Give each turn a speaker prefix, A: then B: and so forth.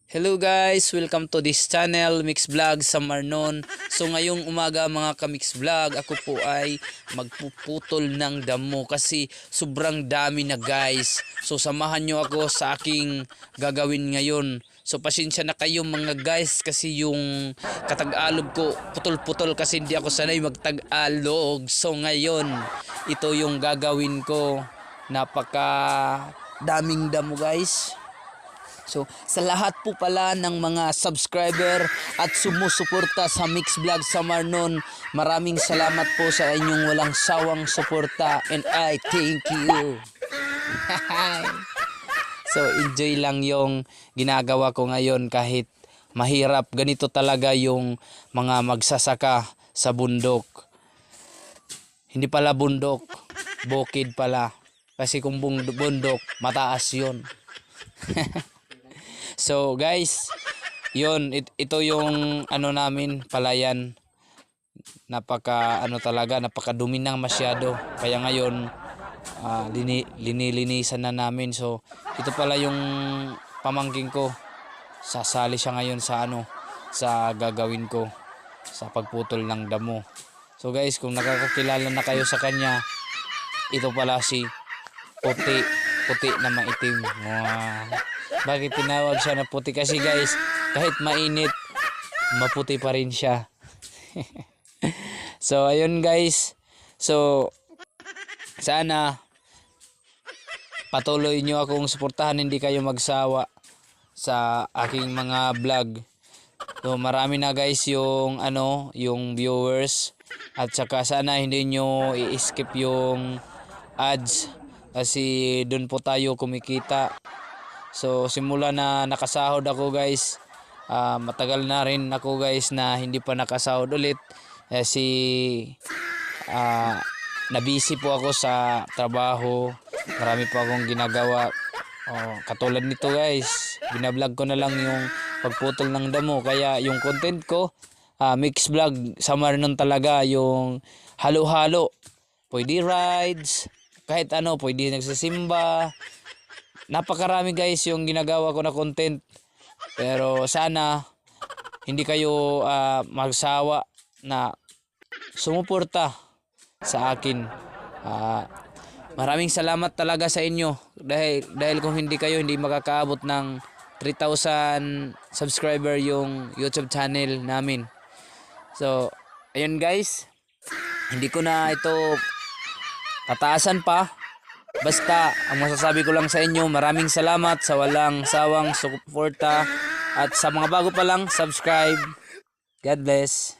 A: Hello guys, welcome to this channel, Mix Vlog sa Marnon. So ngayong umaga mga ka-Mix Vlog, ako po ay magpuputol ng damo kasi sobrang dami na guys. So samahan nyo ako sa aking gagawin ngayon. So pasensya na kayo mga guys kasi yung katag-alog ko putol-putol kasi hindi ako sanay magtag-alog. So ngayon, ito yung gagawin ko. Napaka daming damo guys. So, sa lahat po pala ng mga subscriber at sumusuporta sa Mix Vlog sa Marnon, maraming salamat po sa inyong walang sawang suporta and I thank you. So, enjoy lang yung ginagawa ko ngayon kahit mahirap. Ganito talaga yung mga magsasaka sa bundok. Hindi pala bundok, bukid pala. Kasi kung bundok, mataas yun. So guys, yun, ito yung ano namin, palayan. Napakadumi nang masyado. Kaya ngayon, linilinisan na namin. So ito pala yung pamangking ko. Sasali siya ngayon sa gagawin ko sa pagputol ng damo. So guys, kung nakakakilala na kayo sa kanya, ito pala si puti na maitim. Wow. Bakit tinawag siya na puti? Kasi guys, kahit mainit, maputi pa rin siya. So ayun guys. So sana patuloy nyo akong suportahan, hindi kayo magsawa sa aking mga vlog. So marami na guys yung yung viewers, at saka sana hindi nyo i-skip yung ads kasi doon po tayo kumikita. So simula na nakasahod ako guys, matagal na rin ako guys na hindi pa nakasahod ulit kasi nabisi po ako sa trabaho. Marami po akong ginagawa. Katulad nito guys, binablog ko na lang yung pagputol ng damo. Kaya yung content ko, Mix Vlog sa Marnon talaga, yung halo-halo. Pwede rides, kahit pwede nagsisimba. Napakarami guys yung ginagawa ko na content. Pero sana hindi kayo magsawa na sumuporta sa akin. Maraming salamat talaga sa inyo. Dahil kung hindi kayo, hindi makakaabot ng 3,000 subscriber yung YouTube channel namin. So, ayun guys. Hindi ko na ito tataasan pa. Basta, ang masasabi ko lang sa inyo, maraming salamat sa walang sawang suporta. At sa mga bago pa lang, subscribe. God bless.